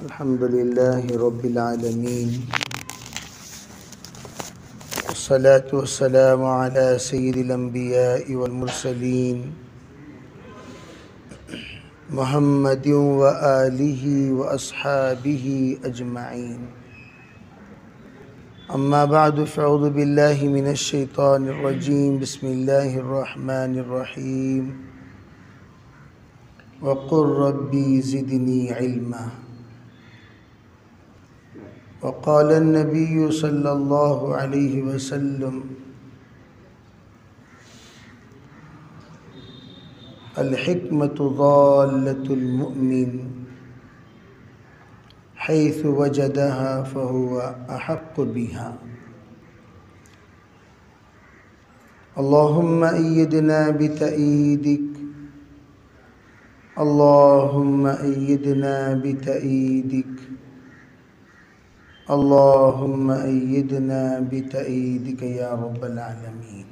الحمد لله رب العالمين والصلاة والسلام على سيد الأنبياء والمرسلين محمد وآله وأصحابه أجمعين. أما بعد فأعوذ بالله من الشيطان الرجيم. بسم الله الرحمن الرحيم. وقل ربي زدني علما. وقال النبي صلى الله عليه وسلم الحكمة ضالة المؤمن حيث وجدها فهو أحق بها. اللهم أيدنا بتأييدك، اللهم أيدنا بتأييدك، اللهم أيدنا بتأييدك یا رب العالمین.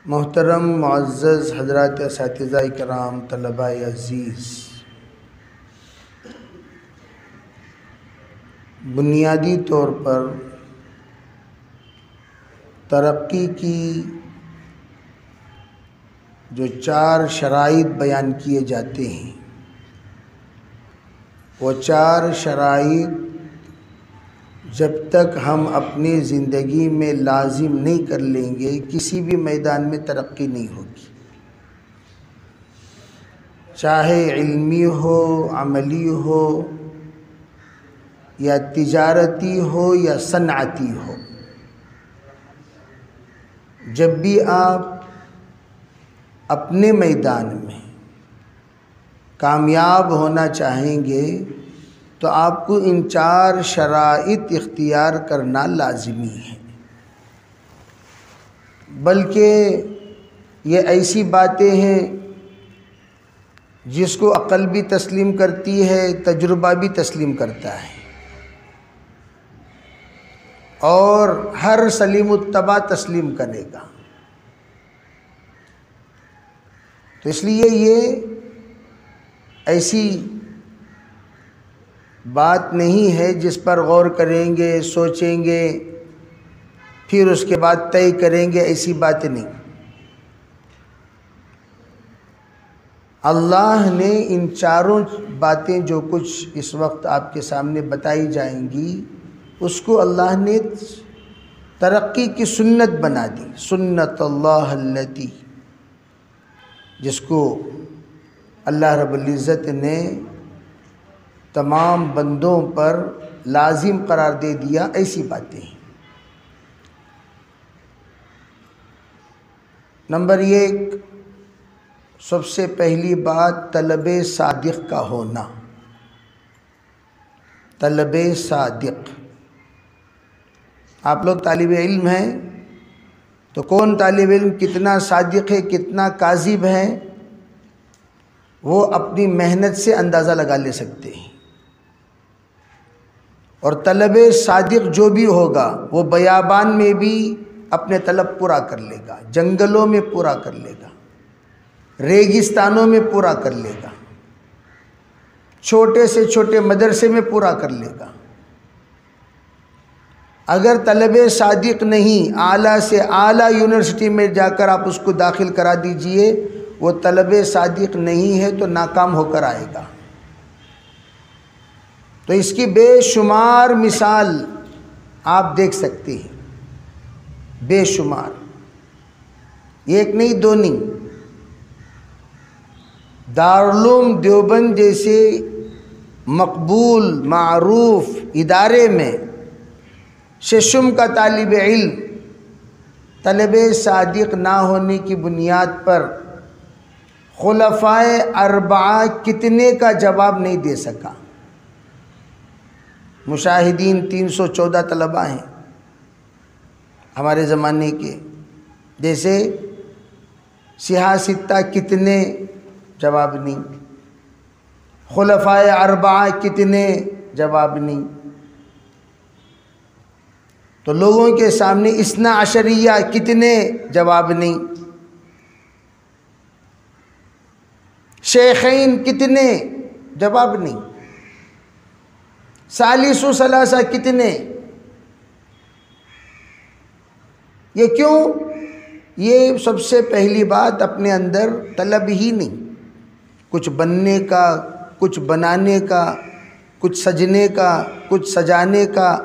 محترم معزز حضرات اساتذہ کرام، طلباء عزیز، بنیادی طور پر ترقی کی جو 4 شرائط بیان کیے جاتے ہیں، وہ 4 شرائط جب تک ہم اپنی زندگی میں لازم نہیں کر لیں گے کسی بھی میدان میں ترقی نہیں ہوگی، چاہے علمی ہو، عملی ہو، یا تجارتی ہو یا صنعتی ہو. جب بھی آپ اپنے میدان میں کامیاب ہونا چاہیں گے تو آپ کو ان 4 شرائط اختیار کرنا لازمی ہے. بلکہ یہ ایسی باتیں ہیں جس کو عقل بھی تسلیم کرتی ہے، تجربہ بھی تسلیم کرتا ہے، اور ہر سلیم التبع تسلیم کرے گا. تو اس لیے یہ ایسی بات نہیں ہے جس پر غور کریں گے، سوچیں گے، پھر اس کے بعد طے کریں گے، ایسی بات نہیں. اللہ نے ان 4 باتیں جو کچھ اس وقت آپ کے سامنے بتائی جائیں گی، اس کو اللہ نے ترقی کی سنت بنا دی. سنت اللہ التی، جس کو اللہ رب العزت نے تمام بندوں پر لازم قرار دے دیا. ایسی باتیں ہیں. نمبر 1، سب سے پہلی بات طلب صادق کا ہونا. طلب صادق. آپ لوگ طالب علم ہیں تو کون طالب علم کتنا صادق ہے، کتنا کاذب ہے، وہ اپنی محنت سے اندازہ لگا لے سکتے ہیں. اور طلب صادق جو بھی ہوگا وہ بیابان میں بھی اپنے طلب پورا کر لے گا، جنگلوں میں پورا کر لے گا، ریگستانوں میں پورا کر لے گا، چھوٹے سے چھوٹے مدرسے میں پورا کر لے گا. اگر طلب صادق نہیں، اعلیٰ سے اعلیٰ یونیورسٹی میں جا کر آپ اس کو داخل کرا دیجئے، وہ طلب صادق نہیں ہے تو ناکام ہو کر آئے گا. تو اس کی بے شمار مثال آپ دیکھ سکتے ہیں، بے شمار. ایک نہیں، 2 نہیں. دارالعلوم دیوبند جیسے مقبول معروف ادارے میں ششم کا طالب علم طلب صادق نہ ہونے کی بنیاد پر خلفائے 4 کتنے کا جواب نہیں دے سکا. مشاہدین 314 طلباء ہیں ہمارے زمانے کے، جیسے سیاہ ستہ کتنے، جواب نہیں. خلفائے 4 کتنے، جواب نہیں. تو لوگوں کے سامنے 12 کتنے، جواب نہیں. شیخین کتنے؟ جواب نہیں. ثالث و ثلاثہ کتنے؟ یہ کیوں؟ یہ سب سے پہلی بات اپنے اندر طلب ہی نہیں، کچھ بننے کا، کچھ بنانے کا، کچھ سجنے کا، کچھ سجانے کا،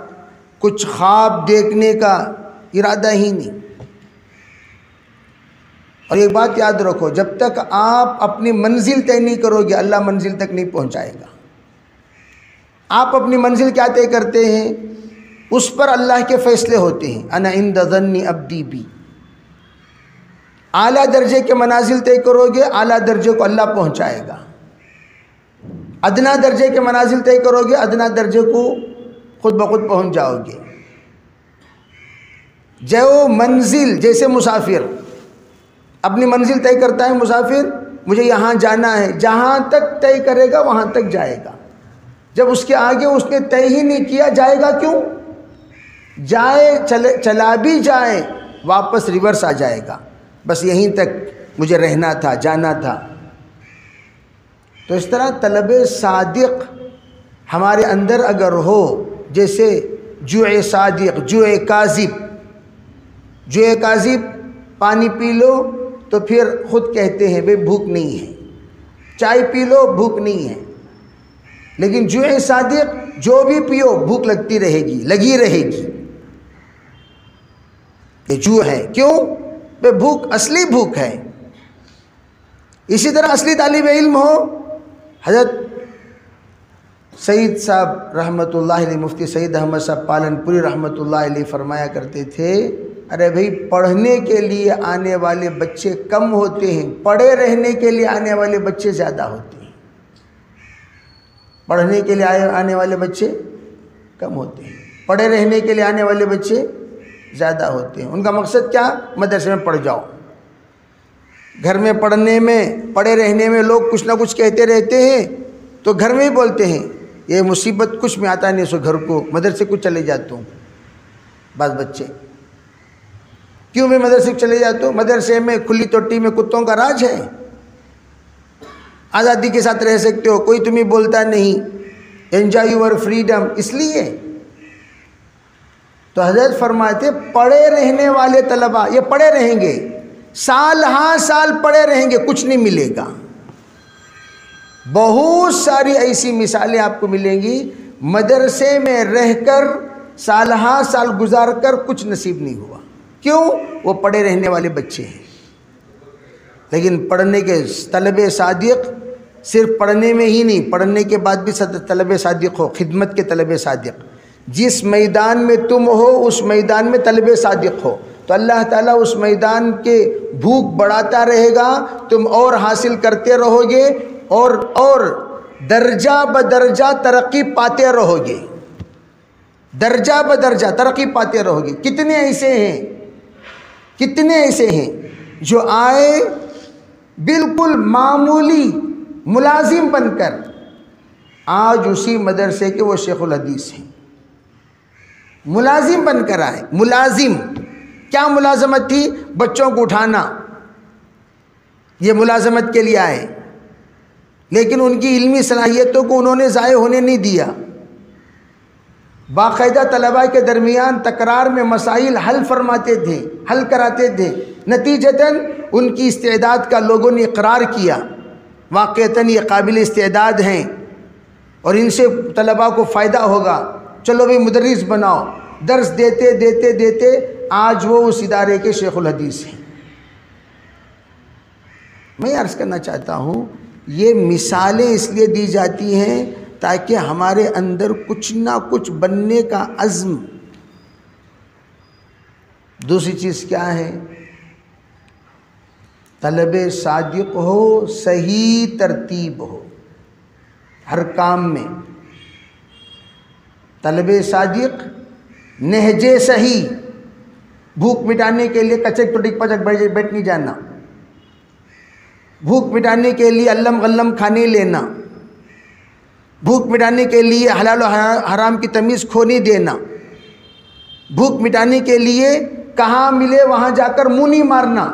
کچھ خواب دیکھنے کا ارادہ ہی نہیں. اور ایک بات یاد رکھو، جب تک آپ اپنی منزل طے نہیں کرو گے اللہ منزل تک نہیں پہنچائے گا. آپ اپنی منزل کیا طے کرتے ہیں؟ اس پر اللہ کے فیصلے ہوتے ہیں. انا عند ظن عبدی بی. اعلیٰ درجے کے منازل طے کرو گے اعلیٰ درجے کو اللہ پہنچائے گا. ادنا درجے کے منازل طے کرو گے ادنا درجے کو خود بخود پہنچ جاؤ گے. جو منزل، جیسے مسافر اپنی منزل طے کرتا ہے، مسافر مجھے یہاں جانا ہے، جہاں تک طے کرے گا وہاں تک جائے گا. جب اس کے آگے اس نے طے ہی نہیں کیا، جائے گا کیوں؟ چلا بھی جائے واپس ریورس آ جائے گا، بس یہیں تک مجھے رہنا تھا، جانا تھا. تو اس طرح طلب صادق ہمارے اندر اگر ہو، جیسے جوع صادق، جوع کاذب. جوع کاذب پانی پی لو تو پھر خود کہتے ہیں بھئی بھوک نہیں ہے، چائے پی لو بھوک نہیں ہے. لیکن جوع صادق جو بھی پیو بھوک لگتی رہے گی، لگی رہے گی. یہ جوع ہے. کیوں؟ بھئی بھوک اصلی بھوک ہے. اسی طرح اصلی طالب علم ہو. حضرت سید صاحب رحمۃ اللہ علیہ، مفتی سید احمد صاحب پالن پوری رحمۃ اللہ علیہ فرمایا کرتے تھے، ارے بھئی پڑھنے کے لیے آنے والے بچے کم ہوتے ہیں، پڑھے رہنے کے لیے آنے والے بچے زیادہ ہوتے ہیں. پڑھنے کے لیے آنے والے بچے کم ہوتے ہیں، پڑھے رہنے کے لیے آنے والے بچے زیادہ ہوتے ہیں. ان کا مقصد کیا؟ مدرسے میں پڑھ جاؤ. گھر میں پڑھنے میں، پڑھے رہنے میں لوگ کچھ نہ کچھ کہتے رہتے ہیں تو گھر میں ہی بولتے ہیں یہ مصیبت کچھ میں آتا نہیں سو گھر کو، مدرسے کچھ چلے جاتا ہوں. بعض بچے کیوں میں مدرسے چلے جاتا ہوں؟ مدرسے میں کھلی توٹی میں کتوں کا راج ہے، آزادی کے ساتھ رہ سکتے ہو، کوئی تمہیں بولتا نہیں، انجوائے یور فریڈم. اس لیے تو حضرت فرماتے پڑھے رہنے والے طلباء یہ پڑھے رہیں گے، سال ہاں سال پڑھے رہیں گے، کچھ نہیں ملے گا. بہت ساری ایسی مثالیں آپ کو ملیں گی، مدرسے میں رہ کر سال ہاں سال گزار کر کچھ نصیب نہیں ہوا. کیوں؟ وہ پڑھے رہنے والے بچے ہیں. لیکن پڑھنے کے طلب صادق صرف پڑھنے میں ہی نہیں، پڑھنے کے بعد بھی طلب صادق ہو، خدمت کے طلب صادق. جس میدان میں تم ہو اس میدان میں طلب صادق ہو تو اللہ تعالیٰ اس میدان کے بھوک بڑھاتا رہے گا، تم اور حاصل کرتے رہو گے اور درجہ بدرجہ ترقی پاتے رہو گے. درجہ بدرجہ ترقی پاتے رہو گے. کتنے ایسے ہیں جو آئے بالکل معمولی ملازم بن کر آج اسی مدرسے کے وہ شیخ الحدیث ہیں. ملازم بن کر آئے. ملازم کیا ملازمت تھی؟ بچوں کو اٹھانا، یہ ملازمت کے لیے آئے. لیکن ان کی علمی صلاحیتوں کو انہوں نے ضائع ہونے نہیں دیا. باقاعدہ طلباء کے درمیان تکرار میں مسائل حل فرماتے تھے، حل کراتے تھے. نتیجتاً ان کی استعداد کا لوگوں نے اقرار کیا، واقعتاً یہ قابل استعداد ہیں اور ان سے طلباء کو فائدہ ہوگا، چلو بھی مدرس بناؤ. درس دیتے دیتے دیتے آج وہ اس ادارے کے شیخ الحدیث ہیں. میں عرض کرنا چاہتا ہوں یہ مثالیں اس لیے دی جاتی ہیں تاکہ ہمارے اندر کچھ نہ کچھ بننے کا عزم. دوسری چیز کیا ہے؟ طلب صادق ہو، صحیح ترتیب ہو ہر کام میں. طلب صادق نہج صحیح، بھوک مٹانے کے لیے کچک ٹٹک پچک بیٹھ نہیں جانا، بھوک مٹانے کے لیے علم غلم کھانے لینا، بھوک مٹانے کے لیے حلال و حرام کی تمیز کھو نہیں دینا، بھوک مٹانے کے لیے کہاں ملے وہاں جا کر منہ نہیں مارنا.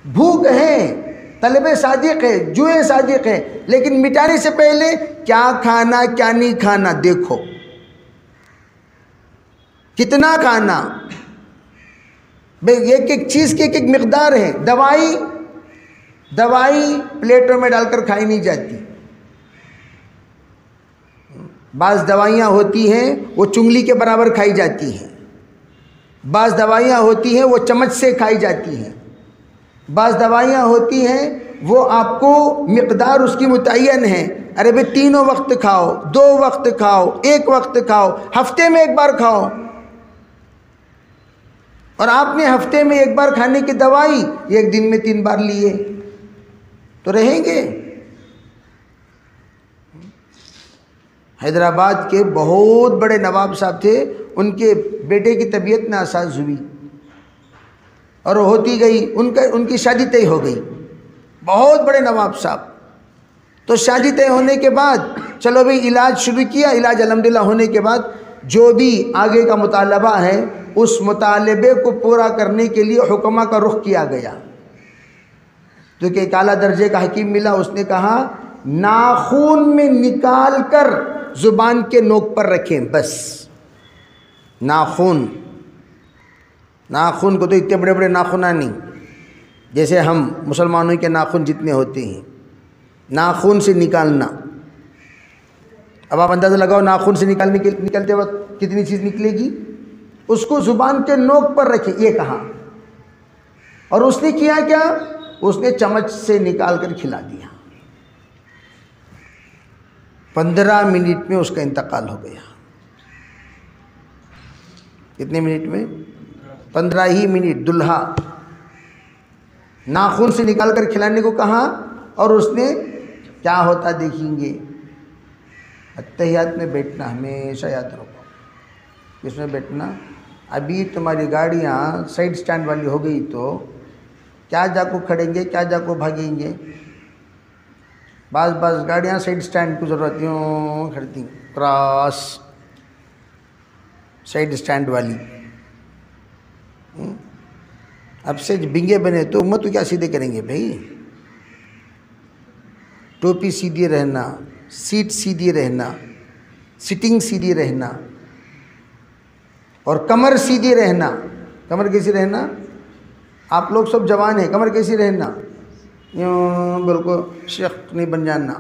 بھوک ہے طلب صادق ہے، جوئے صادق ہے، لیکن مٹانے سے پہلے کیا کھانا کیا نہیں کھانا دیکھو، کتنا کھانا، بھئی ایک ایک چیز کی ایک ایک مقدار ہے۔ دوائی پلیٹوں میں ڈال کر کھائی نہیں جاتی۔ بعض دوائیاں ہوتی ہیں وہ چنگلی کے برابر کھائی جاتی ہیں، بعض دوائیاں ہوتی ہیں وہ چمچ سے کھائی جاتی ہیں، بعض دوائیاں ہوتی ہیں وہ آپ کو مقدار اس کی متعین ہے، ارے بھئی 3 وقت کھاؤ، 2 وقت کھاؤ، 1 وقت کھاؤ، ہفتے میں 1 بار کھاؤ، اور آپ نے ہفتے میں 1 بار کھانے کی دوائی 1 دن میں 3 بار لیے تو رہیں گے۔ حیدرآباد کے بہت بڑے نواب صاحب تھے، ان کے بیٹے کی طبیعت ناساز ہوئی اور ہوتی گئی، ان کی شادی طے ہو گئی، بہت بڑے نواب صاحب۔ تو شادی طے ہونے کے بعد چلو بھئی علاج شروع کیا، علاج الحمدللہ ہونے کے بعد جو بھی آگے کا مطالبہ ہے اس مطالبے کو پورا کرنے کے لیے حکمہ کا رخ کیا گیا، جو کہ ایک اعلیٰ درجے کا حکیم ملا، اس نے کہا ناخون میں نکال کر زبان کے نوک پر رکھیں، بس ناخون کو تو اتنے بڑے بڑے ناخن نہیں، جیسے ہم مسلمانوں کے ناخن جتنے ہوتے ہیں، ناخن سے نکالنا۔ اب آپ اندازہ لگاؤ ناخن سے نکلتے وقت کتنی چیز نکلے گی، اس کو زبان کے نوک پر رکھیں، یہ کہا۔ اور اس نے کیا کیا، اس نے چمچ سے نکال کر کھلا دیا، 15 منٹ میں اس کا انتقال ہو گیا۔ کتنے منٹ میں؟ 15 ہی منٹ۔ دلہا ناخن سے نکال کر کھلانے کو کہا، اور اس نے کیا ہوتا دیکھیں گے۔ اتحیات میں بیٹھنا ہمیشہ یاد رکھو، اس میں بیٹھنا۔ ابھی تمہاری گاڑیاں سائڈ سٹینڈ والی ہو گئی تو کیا جا کو کھڑیں گے، کیا جا کو بھاگیں گے۔ بعض گاڑیاں سائڈ سٹینڈ کو ضرورت یوں کھڑتی، کراس سائڈ سٹینڈ والی۔ اب سے بنگے بنے تو امت کو کیا سیدھے کریں گے بھائی؟ ٹوپی سیدھی رہنا، سیٹ سیدھی رہنا، سٹنگ سیدھی رہنا، اور کمر سیدھی رہنا۔ کمر کیسی رہنا؟ آپ لوگ سب جوان ہیں، کمر کیسی رہنا؟ یوں بالکل شیخ نہیں بن جانا،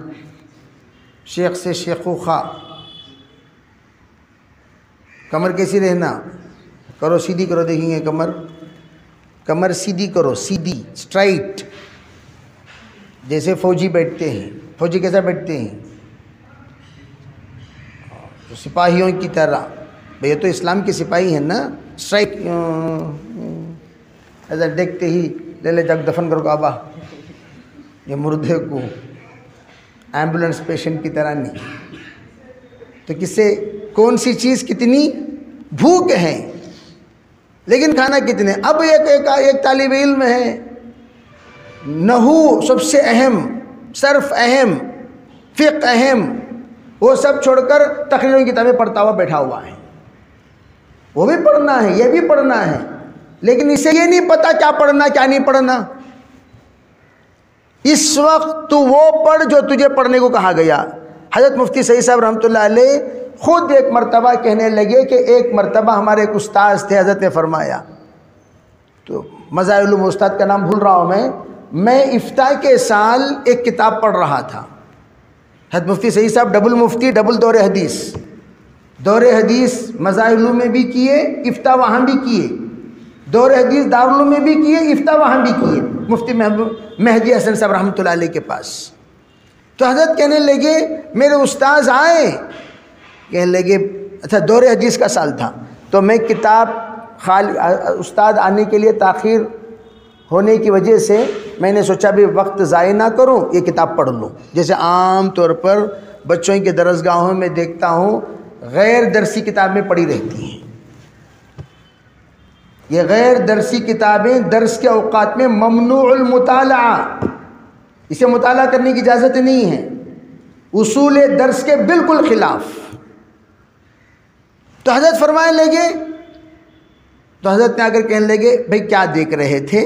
شیخ سے شیخو خواہ۔ کمر کیسی رہنا؟ کرو سیدھی کرو، دیکھیں گے کمر سیدھی کرو، سیدھی سٹرائٹ، جیسے فوجی بیٹھتے ہیں۔ فوجی کیسا بیٹھتے ہیں؟ سپاہیوں کی طرح۔ بھئی یہ تو اسلام کے سپاہی ہیں نا، سٹرائٹ ایسا دیکھتے ہی لے لے جگ دفن کرو کعبہ، یہ مردے کو ایمبولنس پیشنٹ کی طرح نہیں۔ تو کس سے کون سی چیز کتنی بھوک ہے، لیکن کھانا کتنے۔ اب ایک طالب علم ہے، نحو سب سے اہم، صرف اہم، فقہ اہم، وہ سب چھوڑ کر تقریروں کی کتابیں پڑھتا ہوا بیٹھا ہوا ہے۔ وہ بھی پڑھنا ہے، یہ بھی پڑھنا ہے، لیکن اسے یہ نہیں پتا کیا پڑھنا کیا نہیں پڑھنا۔ اس وقت تو وہ پڑھ جو تجھے پڑھنے کو کہا گیا۔ حضرت مفتی سعید صاحب رحمۃ اللہ علیہ خود ایک مرتبہ کہنے لگے کہ ایک مرتبہ ہمارے ایک استاذ تھے، حضرت نے فرمایا، تو مظاہر العلوم استاد کا نام بھول رہا ہوں میں افتاء کے سال ایک کتاب پڑھ رہا تھا۔ حضرت مفتی سعید صاحب ڈبل مفتی، ڈبل دور حدیث، دور حدیث مظاہر العلوم میں بھی کیے، افتاء وہاں بھی کیے، دور حدیث دارالعلوم میں بھی کیے، افتاء وہاں بھی کیے، مفتی مہدی حسن صاحب رحمۃ اللہ علیہ کے پاس۔ تو حضرت کہنے لگے، میرے استاذ آئے، کہنے لگے، اچھا دور حدیث کا سال تھا، تو میں کتاب استاد آنے کے لیے تاخیر ہونے کی وجہ سے میں نے سوچا بھی وقت ضائع نہ کروں، یہ کتاب پڑھ لوں۔ جیسے عام طور پر بچوں کے درسگاہوں میں دیکھتا ہوں غیر درسی کتابیں پڑھی رہتی ہیں۔ یہ غیر درسی کتابیں درس کے اوقات میں ممنوع المطالعہ، اسے مطالعہ کرنے کی اجازت نہیں ہے، اصول درس کے بالکل خلاف۔ تو حضرت فرمانے لگے، تو حضرت نے آ کر کہنے لگے، بھئی کیا دیکھ رہے تھے؟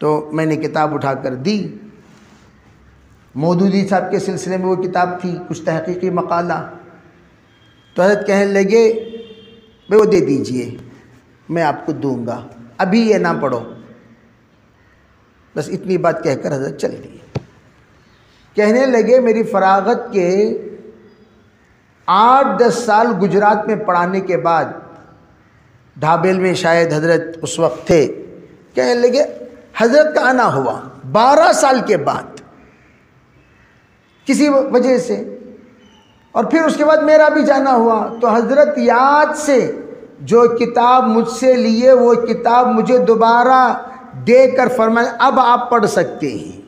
تو میں نے کتاب اٹھا کر دی. مودودی صاحب کے سلسلے میں وہ کتاب تھی، کچھ تحقیقی مقالہ. تو حضرت کہنے لگے بھئی وہ دے دیجئے، میں آپ کو دوں گا، ابھی یہ نہ پڑھو. بس اتنی بات کہہ کر حضرت چل دیے. کہنے لگے میری فراغت کے 8-10 سال گجرات میں پڑھانے کے بعد، ڈھابیل میں شاید حضرت اس وقت تھے، کہنے لگے حضرت کا آنا ہوا 12 سال کے بعد کسی وجہ سے، اور پھر اس کے بعد میرا بھی جانا ہوا. تو حضرت یاد سے جو کتاب مجھ سے لیے وہ کتاب مجھے دوبارہ دے کر فرمائے اب آپ پڑھ سکتے ہیں.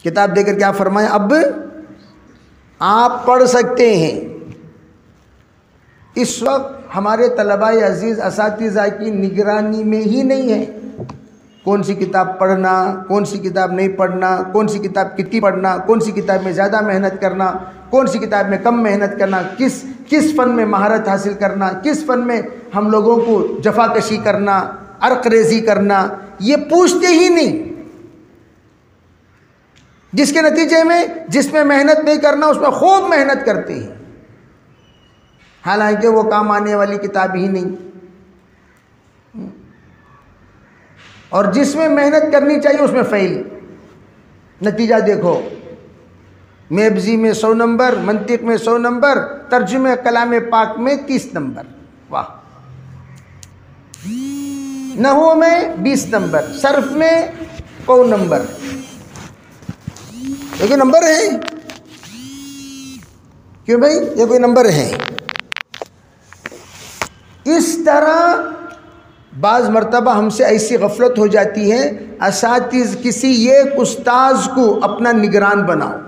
کتاب دے کر کیا فرمائے؟ اب آپ پڑھ سکتے ہیں. اس وقت ہمارے طلباء عزیز اساتذہ کی نگرانی میں ہی نہیں ہے کون سی کتاب پڑھنا، کون سی کتاب نہیں پڑھنا، کون سی کتاب کتنی پڑھنا، کون سی کتاب میں زیادہ محنت کرنا، کون سی کتاب میں کم محنت کرنا، کس فن میں مہارت حاصل کرنا، کس فن میں ہم لوگوں کو جفا کشی کرنا، عرق ریزی کرنا، یہ پوچھتے ہی نہیں. جس کے نتیجے میں جس میں محنت نہیں کرنا اس میں خوب محنت کرتے ہیں، حالانکہ وہ کام آنے والی کتاب ہی نہیں. اور جس میں محنت کرنی چاہیے اس میں فیل. نتیجہ دیکھو، میبزی میں 100 نمبر، منطق میں 100 نمبر، ترجمہ کلام پاک میں 30 نمبر. واہ. نحو میں 20 نمبر، صرف میں 100 نمبر. یہ کوئی نمبر ہے؟ کیوں بھائی یہ کوئی نمبر ہے؟ اس طرح بعض مرتبہ ہم سے ایسی غفلت ہو جاتی ہے. اساتذہ کسی ایک استاذ کو اپنا نگران بناؤ،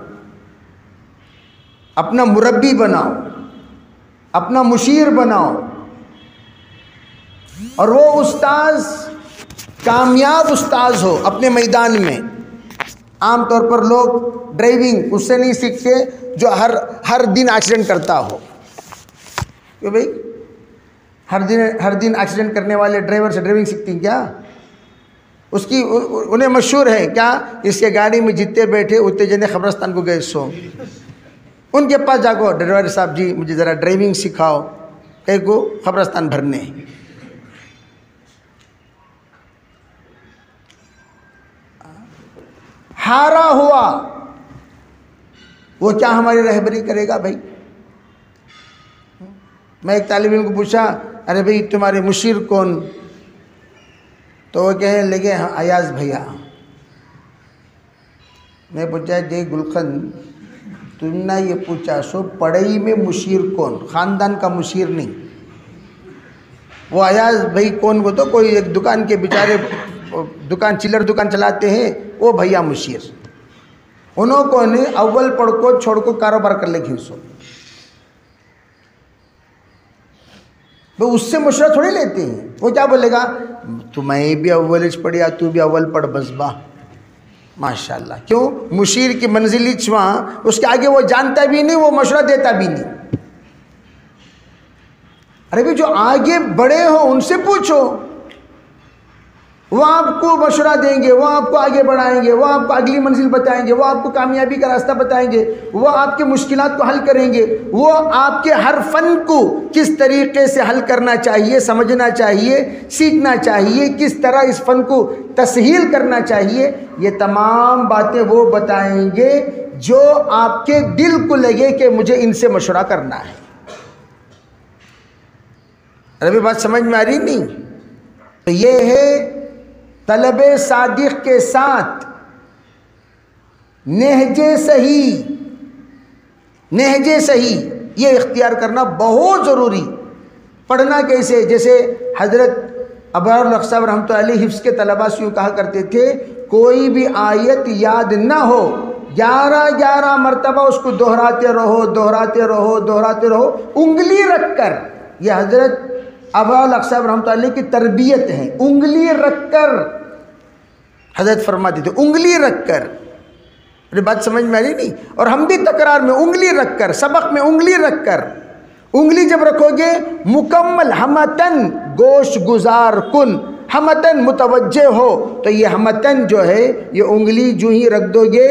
اپنا مربی بناؤ، اپنا مشیر بناؤ، اور وہ استاذ کامیاب استاذ ہو اپنے میدان میں. عام طور پر لوگ ڈرائیونگ اس سے نہیں سیکھتے جو ہر دن ایکسیڈنٹ کرتا ہو. کہ بھائی ہر دن ایکسیڈنٹ کرنے والے ڈرائیور سے ڈرائیونگ سیکھتی ہیں کیا؟ اس کی انہیں مشہور ہے کیا، اس کے گاڑی میں جتنے بیٹھے اتنے جنے قبرستان کو گئے سو. ان کے پاس جاگو ڈرائیور صاحب جی مجھے ذرا ڈرائیونگ سکھاؤ، کہیں کو قبرستان بھرنے. ہارا ہوا وہ کیا ہماری رہبری کرے گا بھائی؟ میں ایک طالب علم کو پوچھا ارے بھائی تمہارے مشیر کون؟ تو وہ کہنے لگے ایاز بھیا. میں پوچھا جے گلقند تم نے یہ پوچھا سو پڑھائی میں مشیر کون؟ خاندان کا مشیر نہیں. وہ ایاز بھائی کون؟ وہ تو کوئی ایک دکان کے بیچارے دکان چلر دکان چلاتے ہیں وہ بھیا مشیر. انہوں کو نے اول پڑھ کو چھوڑ کو کاروبار کر لے گھنسو. وہ اس سے مشورہ تھوڑی لیتے ہیں. وہ کیا بولے گا تو میں بھی اول پڑھیا تو بھی اول پڑھ بس با ماشاءاللہ. کیوں؟ مشیر کی منزلی وہاں اس کے آگے وہ جانتا بھی نہیں، وہ مشورہ دیتا بھی نہیں. ارے بھی جو آگے بڑے ہو ان سے پوچھو، وہ آپ کو مشورہ دیں گے، وہ آپ کو آگے بڑھائیں گے، وہ آپ کو اگلی منزل بتائیں گے، وہ آپ کو کامیابی کا راستہ بتائیں گے، وہ آپ کے مشکلات کو حل کریں گے، وہ آپ کے ہر فن کو کس طریقے سے حل کرنا چاہیے، سمجھنا چاہیے، سیکھنا چاہیے، کس طرح اس فن کو تسہیل کرنا چاہیے، یہ تمام باتیں وہ بتائیں گے جو آپ کے دل کو لگے کہ مجھے ان سے مشورہ کرنا ہے. ابھی بات سمجھ میں آ رہی نہیں؟ تو یہ ہے طلب صادق کے ساتھ نہج صحیح یہ اختیار کرنا بہت ضروری. پڑھنا کیسے؟ جیسے حضرت ابرار الحق صاحب رحمۃ اللہ علیہ حفظ کے طلباء سے یوں کہا کرتے تھے کوئی بھی آیت یاد نہ ہو 11 مرتبہ اس کو دہراتے رہو انگلی رکھ کر. یہ حضرت ابرار الحق صاحب رحمۃ اللہ علیہ کی تربیت ہے. انگلی رکھ کر حضرت فرماتے تھے انگلی رکھ کر. میری بات سمجھ میں آ رہی نہیں؟ اور ہم بھی تکرار میں انگلی رکھ کر، سبق میں انگلی رکھ کر. انگلی جب رکھو گے مکمل ہمتن گوش گزار کن، ہمتن متوجہ ہو، تو یہ ہمتن جو ہے یہ انگلی جو ہی رکھ دو گے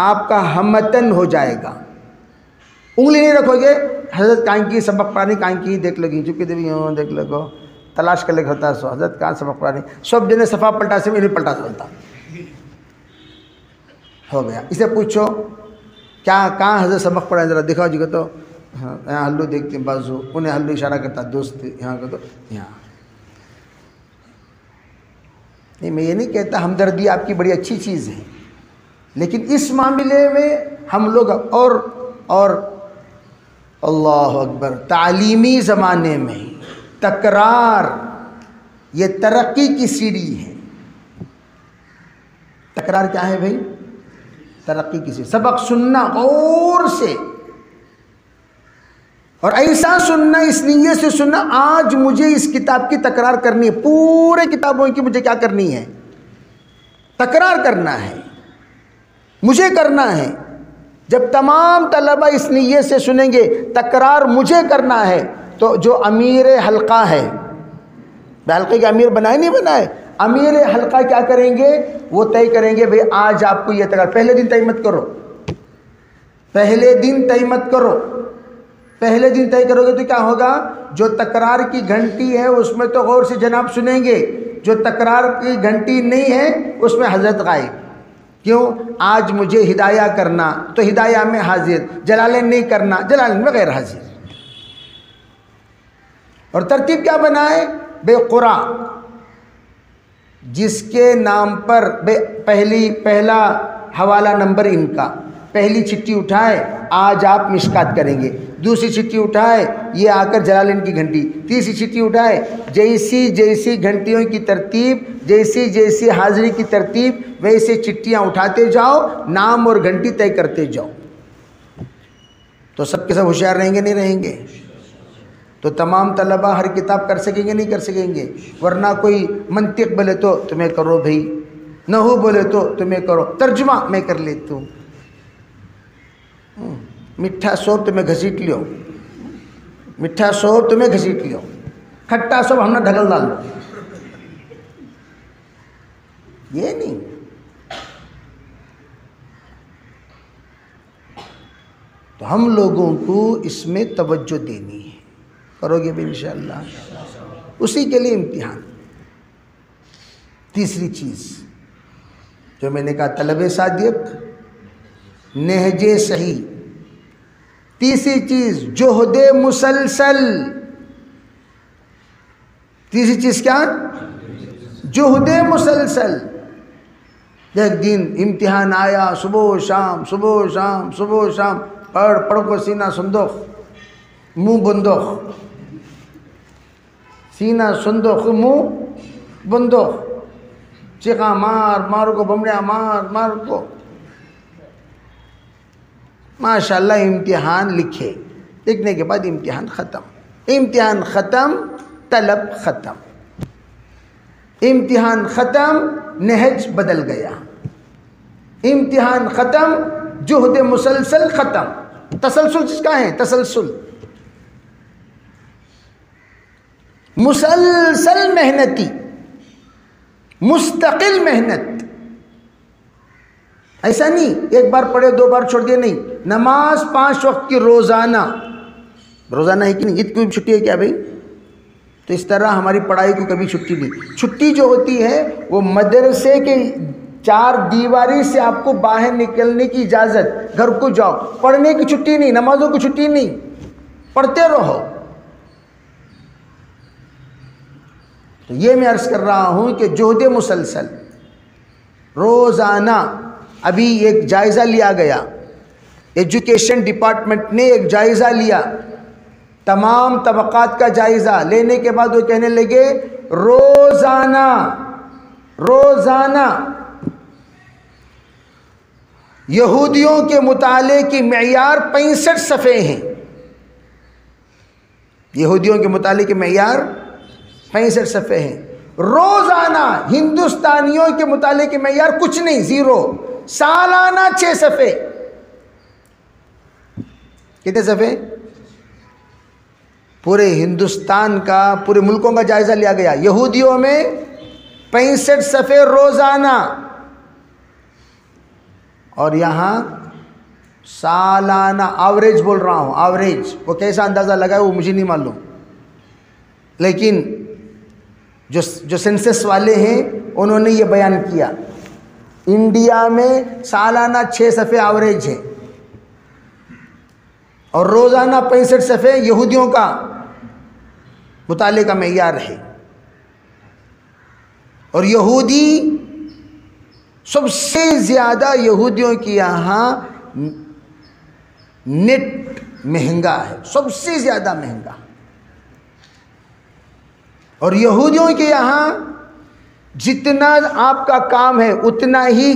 آپ کا ہمتن ہو جائے گا. انگلی نہیں رکھو گے، حضرت کہاں کی سبق پڑھانی، کہاں کی دیکھ لگی چپی دے دیکھ لگو تلاش کر لے ہوتا سو حضرت کہاں سبق پڑھانی، سب جنے صفا پلٹا سے نہیں پلٹا سکتا ہو گیا. اسے پوچھو کیا کہاں حضرت سبق پڑھائیں، ذرا دکھاؤ جی. تو ہاں یہاں ہلو دیکھتے ہیں بازو، انہیں ہلو اشارہ کرتا دوست یہاں کا، تو یہاں نہیں. میں یہ نہیں کہتا ہمدردی آپ کی بڑی اچھی چیز ہے، لیکن اس معاملے میں ہم لوگ اور اللہ اکبر، تعلیمی زمانے میں تکرار یہ ترقی کی سیڑھی ہے. تکرار کیا ہے بھائی؟ ترقی کی سیڑھی. سبق سننا غور سے، اور ایسا سننا اس نیت سے سننا آج مجھے اس کتاب کی تکرار کرنی ہے، پورے کتابوں کی مجھے کیا کرنی ہے؟ تکرار کرنا ہے، مجھے کرنا ہے. جب تمام طلبہ اس نیت سے سنیں گے تکرار مجھے کرنا ہے، تو جو امیر حلقہ ہے، حلقے کے امیر بنائے نہیں بنائے، امیر حلقہ کیا کریں گے؟ وہ طے کریں گے بھئی آج آپ کو یہ تکرار، پہلے دن طے مت کرو، پہلے دن طے مت کرو. پہلے دن طے کرو گے تو کیا ہوگا؟ جو تکرار کی گھنٹی ہے اس میں تو غور سے جناب سنیں گے، جو تکرار کی گھنٹی نہیں ہے اس میں حضرت غائب. کیوں؟ آج مجھے ہدایہ کرنا تو ہدایہ میں حاضر، جلالین نہیں کرنا جلالین میں غیر حاضر. اور ترتیب کیا بنائے؟ بے قرآ، جس کے نام پر پہلا حوالہ نمبر ان کا، پہلی چھٹی اٹھائے آج آپ مشکات کریں گے، دوسری چھٹی اٹھائے یہ آ کر جلالین کی گھنٹی، تیسری چھٹی اٹھائے جیسی جیسی گھنٹیوں کی ترتیب، جیسی جیسی حاضری کی ترتیب، ویسے چٹیاں اٹھاتے جاؤ، نام اور گھنٹی طے کرتے جاؤ. تو سب کے سب ہوشیار رہیں گے نہیں رہیں گے؟ تو تمام طلبہ ہر کتاب کر سکیں گے نہیں کر سکیں گے؟ ورنہ کوئی منطق بولے تو تمہیں کرو بھائی، نحو بولے تو تمہیں کرو، ترجمہ میں کر لیتا ہوں، میٹھا سوپ تمہیں گھسیٹ لیو، میٹھا سوپ تمہیں گھسیٹ لیو، کھٹا سوپ ہم نے ڈھگل ڈال لو. یہ نہیں. تو ہم لوگوں کو اس میں توجہ دینی ہے. کرو گے بھی انشاءاللہ؟ اسی کے لیے امتحان. تیسری چیز جو میں نے کہا طلب صادق، نہج صحیح. تیسری چیز جہد مسلسل. تیسری چیز کیا؟ جہد مسلسل. ایک دن امتحان آیا، صبح و شام صبح و شام صبح و شام، پڑھ کو سینہ صندوق منہ بندوق، سینہ صندوق منہ بندوق، چیخا مار کو، بمڑیا مار کو. ماشاءاللہ امتحان لکھنے کے بعد امتحان ختم. امتحان ختم، طلب ختم. امتحان ختم، نہج بدل گیا. امتحان ختم، جہد مسلسل ختم. تسلسل جس کا ہے، تسلسل مسلسل محنتی، مستقل محنت. ایسا نہیں ایک بار پڑھے دو بار چھوڑ دیا، نہیں. نماز 5 وقت کی روزانہ ہے کہ نہیں؟ عید کی چھٹی ہے کیا بھائی؟ تو اس طرح ہماری پڑھائی کو کبھی چھٹی نہیں. چھٹی جو ہوتی ہے وہ مدرسے کے 4 دیواری سے آپ کو باہر نکلنے کی اجازت، گھر کو جاؤ. پڑھنے کی چھٹی نہیں، نمازوں کی چھٹی نہیں، پڑھتے رہو. تو یہ میں عرض کر رہا ہوں کہ جہد مسلسل روزانہ. ابھی ایک جائزہ لیا گیا، ایجوکیشن ڈپارٹمنٹ نے ایک جائزہ لیا، تمام طبقات کا جائزہ لینے کے بعد وہ کہنے لگے روزانہ یہودیوں کے مطالعے کی معیار 65 صفحے ہیں. یہودیوں کے مطالعے کی معیار 65 صفحے ہیں. روزانہ ہندوستانیوں کے مطالعے کی معیار کچھ نہیں، 0. سالانہ 6 صفحے. کتنے صفحے؟ پورے ہندوستان کا، پورے ملکوں کا جائزہ لیا گیا. یہودیوں میں 65 صفحے روزانہ، اور یہاں سالانہ ایوریج بول رہا ہوں، ایوریج وہ کیسا اندازہ لگا ہے وہ مجھے نہیں معلوم، لیکن جو سینسس والے ہیں انہوں نے یہ بیان کیا، انڈیا میں سالانہ 6 صفحے ایوریج ہے، اور روزانہ 65 صفحے یہودیوں کا مطالعے کا معیار ہے۔ اور یہودی سب سے زیادہ یہودیوں کی یہاں نیٹ مہنگا ہے، سب سے زیادہ مہنگا، اور یہودیوں کے یہاں جتنا آپ کا کام ہے اتنا ہی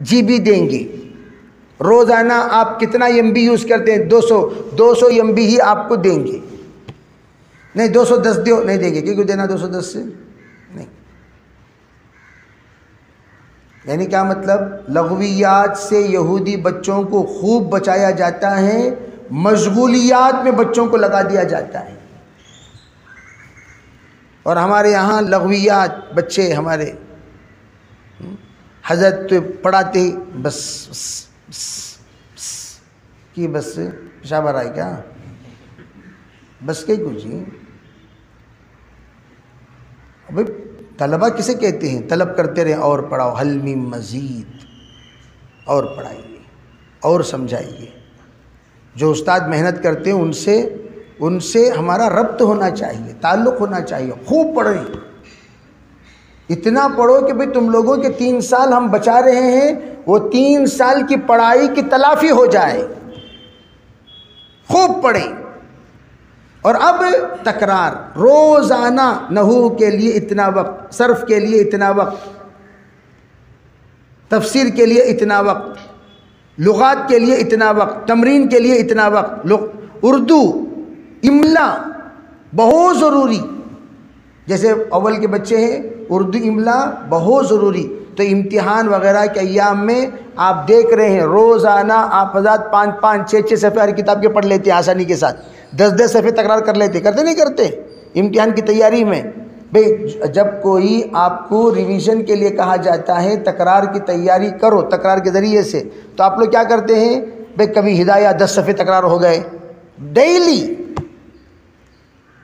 جی بی دیں گے، روزانہ آپ کتنا ایم بی یوز کرتے ہیں، 200 ایم بی ہی آپ کو دیں گے، نہیں 210 دیو نہیں دیں گے، کیوں دینا 210 سے نہیں، یعنی کیا مطلب، لغویات سے یہودی بچوں کو خوب بچایا جاتا ہے، مشغولیات میں بچوں کو لگا دیا جاتا ہے، اور ہمارے یہاں لغویات بچے ہمارے حضرت پڑھاتے ہی بس کی بس پیشاب آ رہا ہے کیا، بس کے کچھ ہی ابھی طلبہ کسے کہتے ہیں، طلب کرتے رہیں اور پڑھاؤ، حل من مزید، اور پڑھائیے اور سمجھائیے، جو استاد محنت کرتے ہیں ان سے ہمارا ربط ہونا چاہیے، تعلق ہونا چاہیے، خوب پڑھیں، اتنا پڑھو کہ بھئی تم لوگوں کے 3 سال ہم بچا رہے ہیں وہ 3 سال کی پڑھائی کی تلافی ہو جائے، خوب پڑھیں۔ اور اب تکرار، روزانہ نحو کے لیے اتنا وقت، صرف کے لیے اتنا وقت، تفسیر کے لیے اتنا وقت، لغات کے لیے اتنا وقت، تمرین کے لیے اتنا وقت، اردو املا بہت ضروری، جیسے اول کے بچے ہیں اردو املا بہت ضروری، تو امتحان وغیرہ کے ایام میں آپ دیکھ رہے ہیں روزانہ آپ حضرات 5 6 صفحے ہر کتاب کے پڑھ لیتے ہیں آسانی کے ساتھ، 10 صفحے تکرار کر لیتے، کرتے نہیں کرتے امتحان کی تیاری میں؟ بھئی جب کوئی آپ کو ریویژن کے لیے کہا جاتا ہے تکرار کی تیاری کرو تکرار کے ذریعے سے، تو آپ لوگ کیا کرتے ہیں؟ بھئی کبھی ہدایہ 10 صفحے تکرار ہو گئے ڈیلی،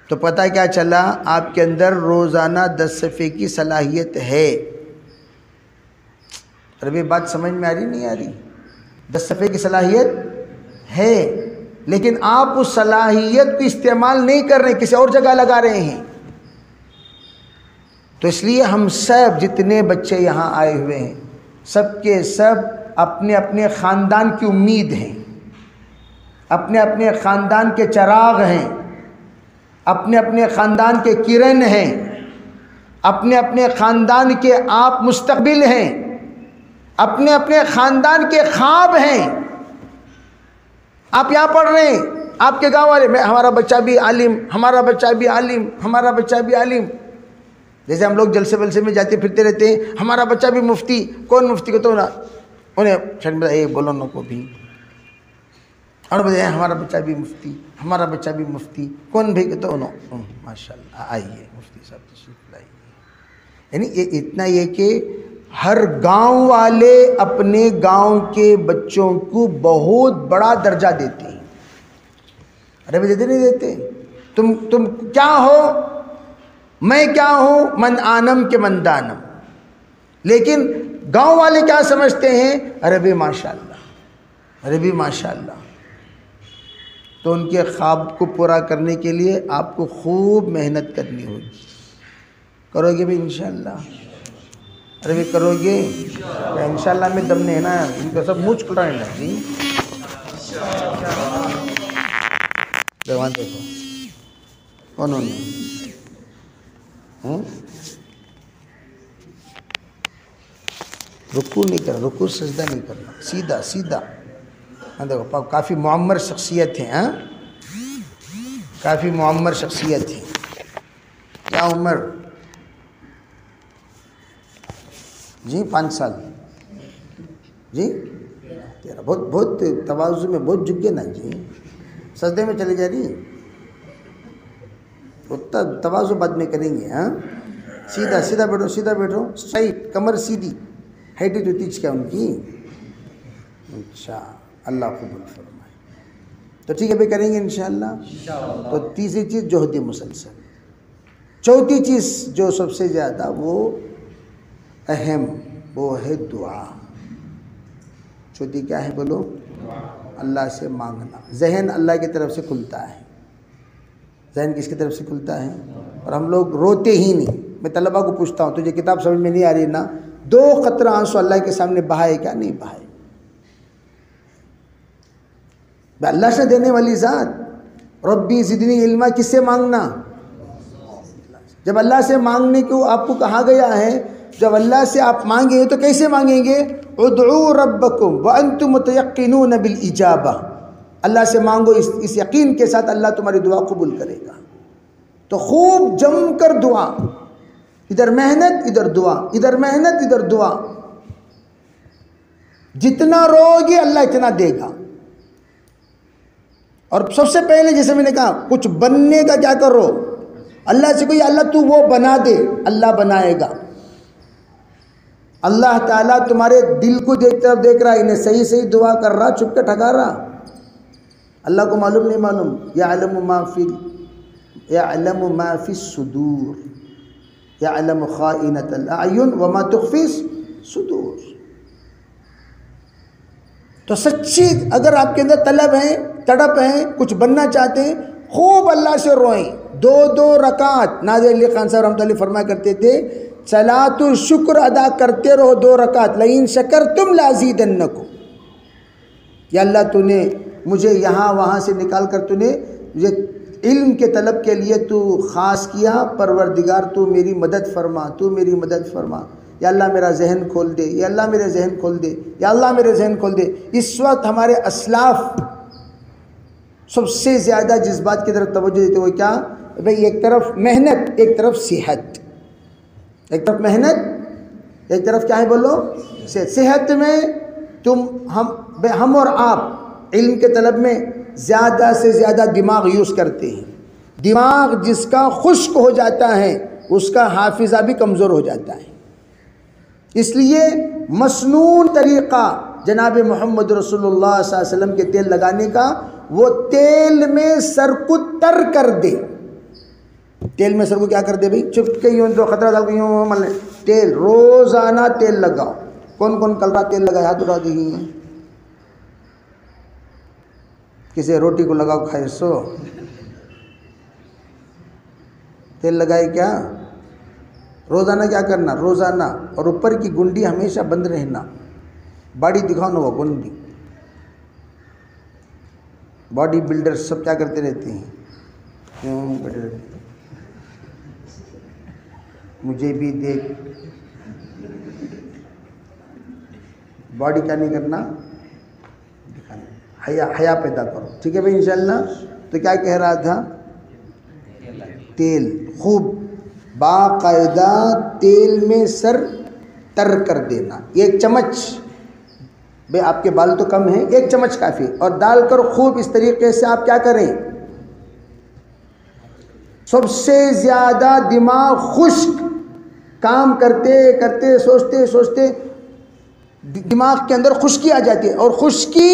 تو پتہ کیا چلا آپ کے اندر روزانہ 10 صفحے کی صلاحیت ہے۔ عربی بات سمجھ میں آ رہی نہیں آ رہی؟ 10 صفحے کی صلاحیت ہے، لیکن آپ اس صلاحیت کو استعمال نہیں کر رہے، کسی اور جگہ لگا رہے ہیں۔ تو اس لیے ہم سب جتنے بچے یہاں آئے ہوئے ہیں سب کے سب اپنے اپنے خاندان کی امید ہیں، اپنے اپنے خاندان کے چراغ ہیں، اپنے اپنے خاندان کے کرن ہیں، اپنے اپنے خاندان کے آپ مستقبل ہیں، اپنے اپنے خاندان کے خواب ہیں۔ آپ یہاں پڑھ رہے ہیں، آپ کے گاؤں والے، ہمارا بچہ بھی عالم، ہمارا بچہ بھی عالم، ہمارا بچہ بھی عالم، جیسے ہم لوگ جلسے ولسے میں جاتے پھرتے رہتے ہیں، ہمارا بچہ بھی مفتی، کون مفتی کو تو نا انہیں بولو نا کو بھی، اور بتائیں ہمارا بچہ بھی مفتی، ہمارا بچہ بھی مفتی، کون بھی کہ تو انہوں ماشاء اللہ آئیے مفتی صاحب تشریف لائیے۔ یعنی یہ اتنا یہ کہ ہر گاؤں والے اپنے گاؤں کے بچوں کو بہت بڑا درجہ دیتے ہیں۔ ارے بھی دیتے نہیں دیتے؟ تم کیا ہو، میں کیا ہوں، من آنم کے من دانم، لیکن گاؤں والے کیا سمجھتے ہیں؟ ارے بھی ماشاء اللہ، ارے بھی ماشاء اللہ۔ تو ان کے خواب کو پورا کرنے کے لیے آپ کو خوب محنت کرنی ہوگی، کرو گے بھی انشاءاللہ؟ ارے بھی کرو گے؟ انشاءاللہ میں دم نہیں ہے نا، ان کا سب منہ چھوڑا ہے نا جی۔ وہاں دیکھو انہوں نے رکوع نہیں کرنا، رکوع سجدہ نہیں کرنا، سیدھا سیدھا۔ دیکھو کافی معمر شخصیت ہیں، ہاں کافی معمر شخصیت ہے۔ کیا عمر؟ جی 5 سال جی 13، بہت تواضع میں بہت جھک گئے نا جی، سجدے میں چلے جا رہی، اتنا تواضع بعد میں کریں گے، ہاں سیدھا سیدھا بیٹھو، سیدھا بیٹھو، اسٹرائٹ، کمر سیدھی، ہائٹ جو تیج کیا ان کی. اچھا، اللہ قبول فرمائے. تو ٹھیک ہے بھائی، کریں گے انشاءاللہ. تو تیسری چیز جہد مسلسل. چوتھی چیز جو سب سے زیادہ وہ اہم، وہ ہے دعا. چوتھی کیا ہے بولو؟ اللہ سے مانگنا. ذہن اللہ کی طرف سے کھلتا ہے. ذہن کس کی طرف سے کھلتا ہے؟ اور ہم لوگ روتے ہی نہیں. میں طلبہ کو پوچھتا ہوں تجھے کتاب سمجھ میں نہیں آ رہی نا، 2 قطرہ آنسو اللہ کے سامنے بہائے کیا؟ نہیں بہائے. اللہ سے دینے والی ذات. ربی زدنی علما کس سے مانگنا؟ جب اللہ سے مانگنے کو آپ کو کہا گیا ہے، جب اللہ سے آپ مانگیں گے تو کیسے مانگیں گے؟ ادعوا ربکم وانتم متیقنون بالاجابہ. اللہ سے مانگو اس یقین کے ساتھ اللہ تمہاری دعا قبول کرے گا. تو خوب جم کر دعا، ادھر محنت ادھر دعا، ادھر محنت ادھر دعا. جتنا رو گے اللہ اتنا دے گا. اور سب سے پہلے جیسے میں نے کہا، کچھ بننے کا کیا کرو؟ اللہ سے کوئی اللہ تو وہ بنا دے، اللہ بنائے گا. اللہ تعالیٰ تمہارے دل کو طرف دیکھ رہا ہے، انہیں صحیح صحیح دعا کر رہا، چھپ کے ٹھگا رہا. اللہ کو معلوم نہیں معلوم؟ یعلم ما فی الصدور، یعلم خائنۃ الاعین وما تخفی الصدور. تو سچی اگر آپ کے اندر طلب ہے، تڑپ ہے، کچھ بننا چاہتے ہیں، خوب اللہ سے روئیں. 2 رکعت ناظر علی خان صاحب رحمۃ اللہ فرمایا کرتے تھے، صلاۃ الشکر ادا کرتے رہو 2 رکعت. لئن شکرتم لازیدنکم. یا اللہ تو نے مجھے یہاں وہاں سے نکال کر تو نے مجھے علم کے طلب کے لیے تو خاص کیا، پروردگار تو میری مدد فرما، تو میری مدد فرما. یا اللہ میرا ذہن کھول دے، یا اللہ میرے ذہن کھول دے، یا اللہ میرے ذہن کھول دے. اس وقت ہمارے اسلاف سب سے زیادہ جس بات کی طرف توجہ دیتے وہ کیا؟ بھئی ایک طرف محنت، ایک طرف صحت. ایک طرف محنت، ایک طرف کیا ہے بولو؟ صحت میں ہم اور آپ علم کے طلب میں زیادہ سے زیادہ دماغ یوز کرتے ہیں. دماغ جس کا خشک ہو جاتا ہے اس کا حافظہ بھی کمزور ہو جاتا ہے. اس لیے مسنون طریقہ جناب محمد رسول اللہ صلی اللہ علیہ وسلم کے تیل لگانے کا، وہ تیل میں سر کو تر کر دے. تیل میں سر کو کیا کر دے بھئی؟ چپ کے یوں 2 خطرہ ڈال کے یوں مل تیل، روزانہ تیل لگاؤ. کون کون کل رات تیل لگایا؟ ہاتھ اٹھا دیجیے. کسی روٹی کو لگاؤ کھائے سو تیل لگائے کیا؟ روزانہ کیا کرنا؟ روزانہ. اور اوپر کی گنڈی ہمیشہ بند رہنا. باڈی دکھاؤ نا، وہ گنڈی. باڈی بلڈر سب کیا کرتے رہتے ہیں؟ کیوں بیٹھے رہتے ہیں؟ مجھے بھی دیکھ. باڈی کیا نہیں کرنا؟ دکھانا. حیا پیدا کرو. ٹھیک ہے بھائی انشاءاللہ. تو کیا کہہ رہا تھا؟ تیل خوب باقاعدہ تیل میں سر تر کر دینا. 1 چمچ، بھئی آپ کے بال تو کم ہیں، 1 چمچ کافی. اور ڈال کر خوب اس طریقے سے آپ کیا کریں؟ سب سے زیادہ دماغ خشک کام کرتے کرتے سوچتے سوچتے دماغ کے اندر خشکی آ جاتی ہے. اور خشکی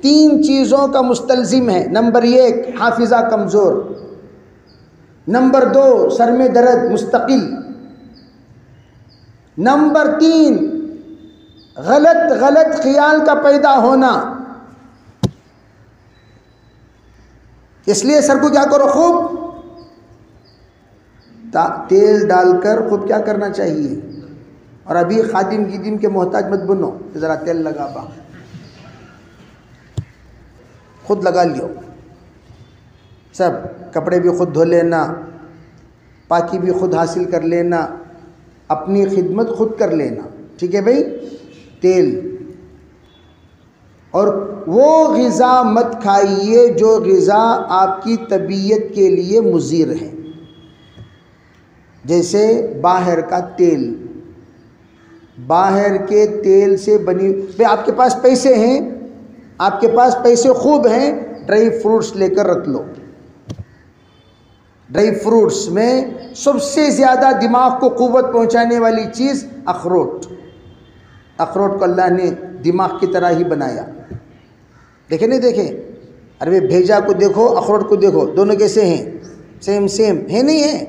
3 چیزوں کا مستلزم ہے. نمبر 1 حافظہ کمزور، نمبر 2 سر میں درد مستقل، نمبر 3 غلط خیال کا پیدا ہونا. اس لیے سر کو کیا کرو؟ خوب تیل ڈال کر خوب کیا کرنا چاہیے. اور ابھی خادم گیدم کے محتاج مت بنو کہ ذرا تیل لگا با، خود لگا لیو. سب کپڑے بھی خود دھو لینا، پاکی بھی خود حاصل کر لینا، اپنی خدمت خود کر لینا. ٹھیک ہے بھائی. تیل. اور وہ غذا مت کھائیے جو غذا آپ کی طبیعت کے لیے مضر ہے، جیسے باہر کا تیل. باہر کے تیل سے بنی، بھئی آپ کے پاس پیسے ہیں، آپ کے پاس پیسے خوب ہیں، ڈرائی فروٹس لے کر رکھ لو. ڈرائی فروٹس میں سب سے زیادہ دماغ کو قوت پہنچانے والی چیز اخروٹ. اخروٹ کو اللہ نے دماغ کی طرح ہی بنایا. دیکھیں نہیں دیکھیں؟ ارے بھیجا کو دیکھو، اخروٹ کو دیکھو، دونوں کیسے ہیں؟ سیم ہے نہیں ہے؟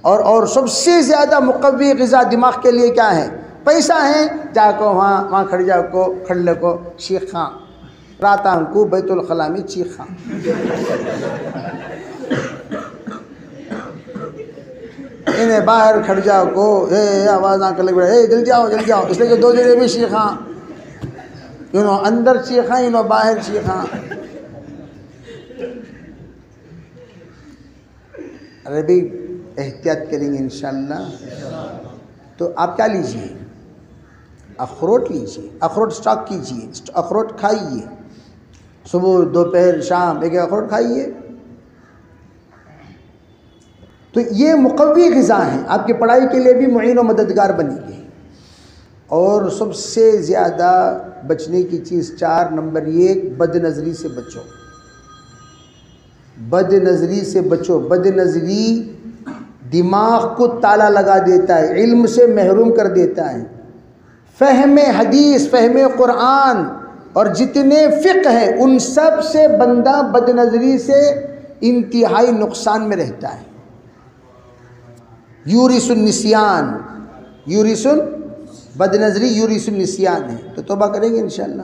اور سب سے زیادہ مقوی غذا دماغ کے لیے کیا ہے؟ پیسہ ہے. جا کو وہاں کھڑ جا کو کھڑ لے کو شیخ خاں راتاں کو بیت الخلا میں چیخ خاں. انہیں باہر کھڑ جاؤ کو آواز آ کر لگ رہا ہے جلدی آؤ. اس لیے کہ دو جگہ بھی شیخاں، انہوں اندر شیخاں انہوں باہر شیخاں. ارے بھی احتیاط کریں گے انشاءاللہ. تو آپ کیا لیجئے؟ اخروٹ لیجئے، اخروٹ سٹاک کیجئے، اخروٹ کھائیے، صبح دوپہر شام ایک اخروٹ کھائیے. تو یہ مقوی غذا ہیں، آپ کی پڑھائی کے لیے بھی معین و مددگار بنیں گے. اور سب سے زیادہ بچنے کی چیز 4 نمبر 1 بد نظری سے بچو. بد نظری سے بچو. بد نظری دماغ کو تالا لگا دیتا ہے، علم سے محروم کر دیتا ہے. فہم حدیث، فہم قرآن اور جتنے فقہ ہیں ان سب سے بندہ بد نظری سے انتہائی نقصان میں رہتا ہے. یورث النسیان، بد نظری یورث النسیان ہے. تو توبہ کریں گے انشاءاللہ.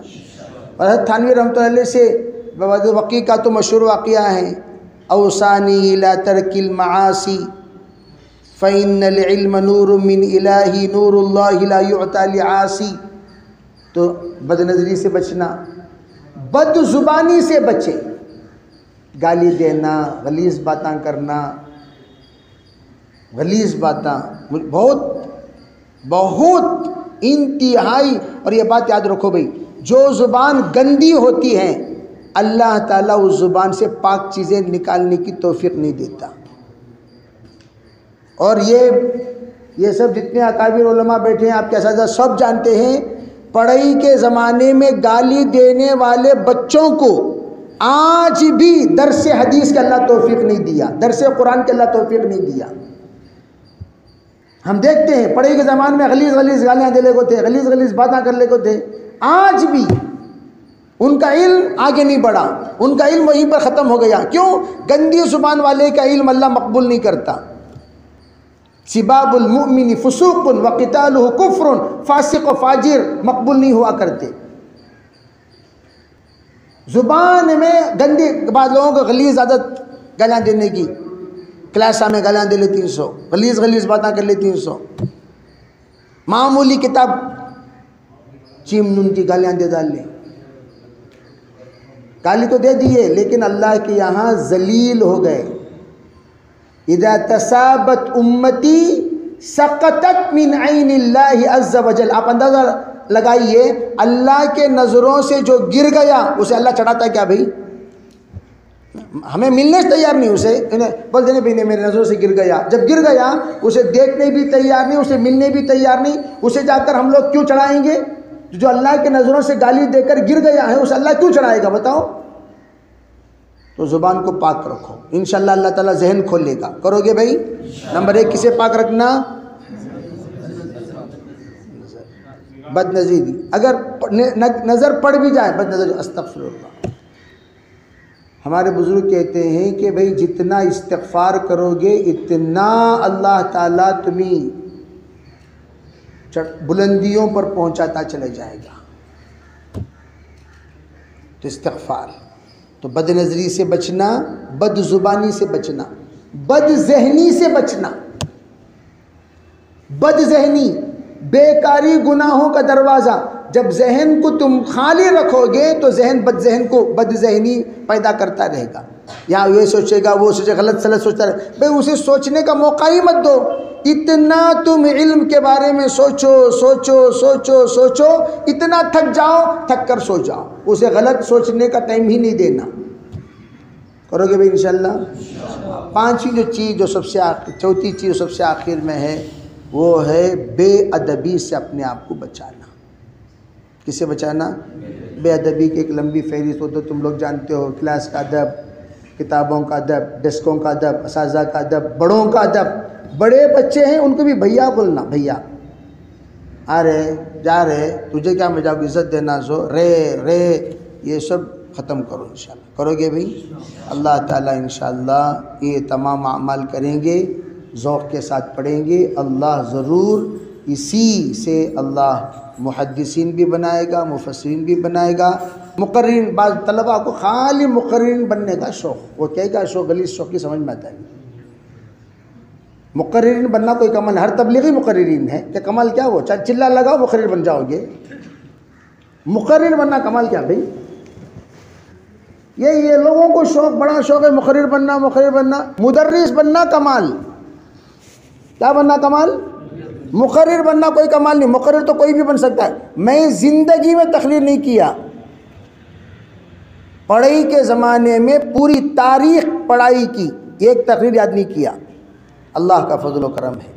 اور حضرت تھانوی رحمۃ اللہ علیہ سے وقیع کا تو مشہور واقعہ ہے، اوصانی لا ترک المعاصی فإن العلم نور من الہی نور اللہ لا یعطى لعاصی. تو بد نظری سے بچنا. بد زبانی سے بچے، گالی دینا، غلیظ باتاں کرنا، غلیظ باتاں بہت انتہائی. اور یہ بات یاد رکھو بھئی، جو زبان گندی ہوتی ہے اللہ تعالیٰ اس زبان سے پاک چیزیں نکالنے کی توفیق نہیں دیتا. اور یہ سب جتنے اکابر علماء بیٹھے ہیں آپ کے اساتذہ سب جانتے ہیں، پڑھائی کے زمانے میں گالی دینے والے بچوں کو آج بھی درس حدیث کے اللہ توفیق نہیں دیا، درس قرآن کے اللہ توفیق نہیں دیا. ہم دیکھتے ہیں پڑھائی کے زمانے میں غلیظ گالیاں دے لے کو تھے، غلیظ باتاں کر لے کو تھے. آج بھی ان کا علم آگے نہیں بڑھا، ان کا علم وہیں پر ختم ہو گیا. کیوں؟ گندی زبان والے کا علم اللہ مقبول نہیں کرتا. سباب المؤمن فسوق وقتالہ کفر، فاسق و فاجر مقبول نہیں ہوا کرتے. زبان میں گندی، بعض لوگوں کو غلیظ عادت گالیاں دینے کی، کلاس میں گالیاں دے لے 300، غلیظ باتاں کر لے 300. معمولی کتاب چیم نون کی گالیاں دے ڈال لیں. گالی تو دے دیے لیکن اللہ کے یہاں ذلیل ہو گئے. اذا تسابت امتی سقطت من عین اللہ عز وجل. آپ اندازہ لگائیے، اللہ کے نظروں سے جو گر گیا اسے اللہ چڑھاتا ہے کیا بھئی؟ ہمیں ملنے سے تیار نہیں، اسے بول دینے بھی نہیں میرے نظروں سے گر گیا. جب گر گیا اسے دیکھنے بھی تیار نہیں، اسے ملنے بھی تیار نہیں، اسے جا کر ہم لوگ کیوں چڑھائیں گے؟ جو اللہ کے نظروں سے گالی دے کر گر گیا ہے اسے اللہ کیوں چڑھائے گا بتاؤ؟ تو زبان کو پاک رکھو، انشاءاللہ اللہ تعالیٰ ذہن کھولے گا. کرو گے بھائی؟ نمبر 1 کسے پاک رکھنا؟ بد نظری. اگر نظر پڑ بھی جائے بد نظر، استغفر اللہ. ہمارے بزرگ کہتے ہیں کہ بھئی جتنا استغفار کرو گے اتنا اللہ تعالیٰ تمہیں بلندیوں پر پہنچاتا چلے جائے گا. تو استغفار. تو بد نظری سے بچنا، بد زبانی سے بچنا، بد ذہنی سے بچنا. بد ذہنی بیکاری گناہوں کا دروازہ. جب ذہن کو تم خالی رکھو گے تو ذہن بد ذہنی پیدا کرتا رہے گا. یا یہ سوچے گا، وہ سوچے، غلط سلط سوچتا رہے. بھئی اسے سوچنے کا موقع ہی مت دو. اتنا تم علم کے بارے میں سوچو، اتنا تھک جاؤ، تھک کر سو جاؤ. اسے غلط سوچنے کا ٹائم ہی نہیں دینا. کرو گے بھئی انشاءاللہ؟ 5ویں جو چیز جو سب سے چوتھی چیز سب سے آخر میں ہے وہ ہے بے ادبی سے اپنے آپ کو بچانا. کسے بچانا؟ بے ادبی کی ایک لمبی فہرست ہو تو تم لوگ جانتے ہو، کلاس کا ادب، کتابوں کا ادب، ڈیسکوں کا ادب، اساتذہ کا ادب، بڑوں کا ادب. بڑے بچے ہیں ان کو بھی بھیا بولنا، بھیا. آ رہے جا رہے، تجھے کیا میں جاؤ عزت دینا، سو رے یہ سب ختم کرو انشاءاللہ. کرو گے بھائی؟ اللہ تعالیٰ انشاءاللہ یہ تمام اعمال کریں گے، ذوق کے ساتھ پڑھیں گے. اللہ ضرور اسی سے اللہ محدثین بھی بنائے گا، مفسرین بھی بنائے گا، مقررین. بعض طلباء کو خالی مقررین بننے کا شوق، وہ کیا شوق، غلیظ شوق کی سمجھ میں آتا ہے. مقررین بننا کوئی کمال، ہر تبلیغی مقررین ہے کہ کمال کیا وہ چلا لگاؤ مقرر بن جاؤ گے. مقرر بننا کمال کیا بھائی؟ یہ لوگوں کو شوق، بڑا شوق ہے مقرر بننا. مدرس بننا کمال. کیا بننا کمال؟ مقرر بننا کوئی کمال نہیں. مقرر تو کوئی بھی بن سکتا ہے. میں زندگی میں تقریر نہیں کیا. پڑھائی کے زمانے میں پوری تاریخ پڑھائی کی، ایک تقریر یاد نہیں کیا. اللہ کا فضل و کرم ہے.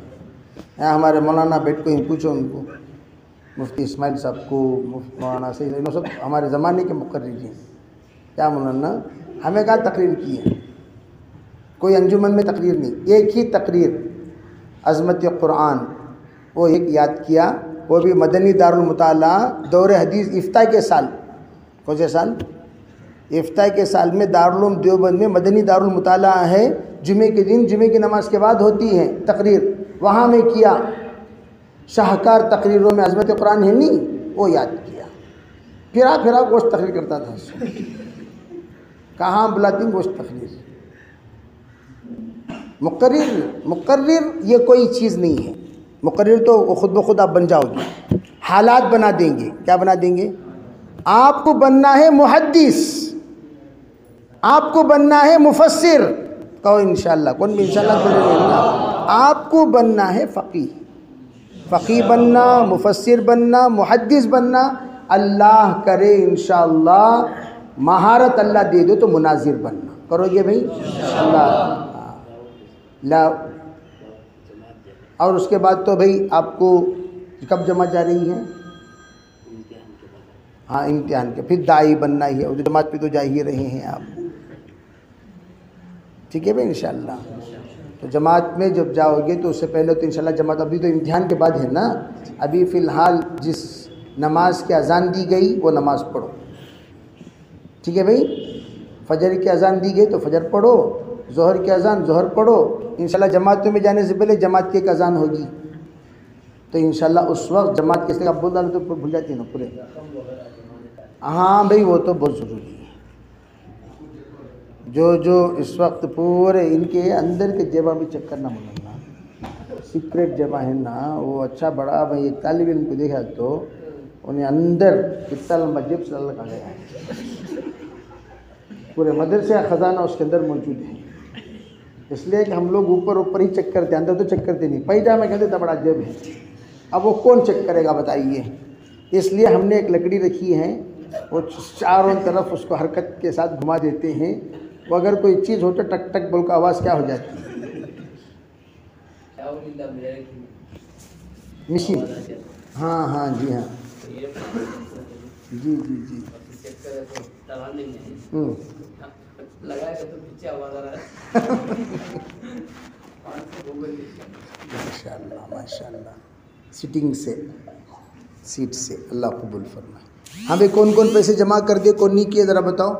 یہاں ہمارے مولانا بیٹھ کو پوچھو، ان کو مفتی اسماعیل صاحب کو، مولانا سید، انہوں سب ہمارے زمانے کے مقرر ہیں. کیا مولانا ہمیں کہا تقریر کی ہے؟ کوئی انجمن میں تقریر نہیں. ایک ہی تقریر عظمت قرآن، وہ ایک یاد کیا، وہ بھی مدنی دارالمطالعہ دور حدیث افتاء کے سال. کون سے سال؟ افتاء کے سال میں دارالعلوم دیوبند میں مدنی دارالمطالعہ ہے. جمعے کے دن، جمعے کی نماز کے بعد ہوتی ہے تقریر، وہاں میں کیا. شاہکار تقریروں میں عظمت قرآن ہے نہیں، وہ یاد کیا. پھرا گوشت تقریر کرتا تھا. کہاں بلاتی گوشت تقریر. مقرر یہ کوئی چیز نہیں ہے. مقرر تو خود بخود آپ بن جاؤ گے. حالات بنا دیں گے. کیا بنا دیں گے؟ آپ کو بننا ہے محدث، آپ کو بننا ہے مفسر. کہو انشاءاللہ. کون بھی انشاءاللہ بولے گا؟ آپ کو بننا ہے فقیہ بننا، مفسر بننا، محدث بننا. اللہ کرے انشاءاللہ مہارت اللہ دے دو تو مناظر بننا. کرو گے بھائی اللہ لا. اور اس کے بعد تو بھائی آپ کو کب جماعت جا رہی ہے؟ ہاں امتحان کے. پھر داعی بننا ہی ہے. جماعت پہ تو جا ہی رہے ہیں آپ. ٹھیک ہے بھائی انشاءاللہ. تو جماعت میں جب جاؤ گے تو اس سے پہلے تو انشاءاللہ جماعت، ابھی تو امتحان کے بعد ہے نا. ابھی فی الحال جس نماز کی اذان دی گئی وہ نماز پڑھو. ٹھیک ہے بھائی. فجر کی اذان دی گئی تو فجر پڑھو، ظہر کی اذان ظہر پڑھو. انشاءاللہ جماعتوں میں جانے سے پہلے جماعت کی ایک اذان ہوگی تو انشاءاللہ اس وقت جماعت کے اب بول ڈالو تو بھول جاتی ہے نا پورے. ہاں بھائی وہ تو بہت ضروری ہے. جو اس وقت پورے ان کے اندر کے جیبا بھی چیک کرنا مولانا، سیکریٹ جیبا ہے نا وہ. اچھا بڑا بھائی ایک طالب علم کو دیکھا تو انہیں اندر کتنا لمبا جیب سے لگا گیا ہے. پورے مدرسے کا خزانہ اس کے اندر موجود ہے. اس لیے کہ ہم لوگ اوپر ہی چیک کرتے ہیں، اندر تو چیک کرتے نہیں. پیجامے کہتے تھا بڑا جیب ہے. اب وہ کون چیک کرے گا بتائیے. اس لیے ہم نے ایک لکڑی رکھی ہے، وہ چاروں طرف اس کو حرکت کے ساتھ گھما دیتے ہیں. وہ اگر کوئی چیز ہو تو ٹک ٹک بول کا آواز کیا ہو جاتی ہے. مشین. ہاں جی ہاں جی. ماشاء اللہ سیٹنگ سے، سیٹ سے اللہ قبول فرمائے. ہاں بھائی کون کون پیسے جمع کر دے، کون نہیں کیے ذرا بتاؤ.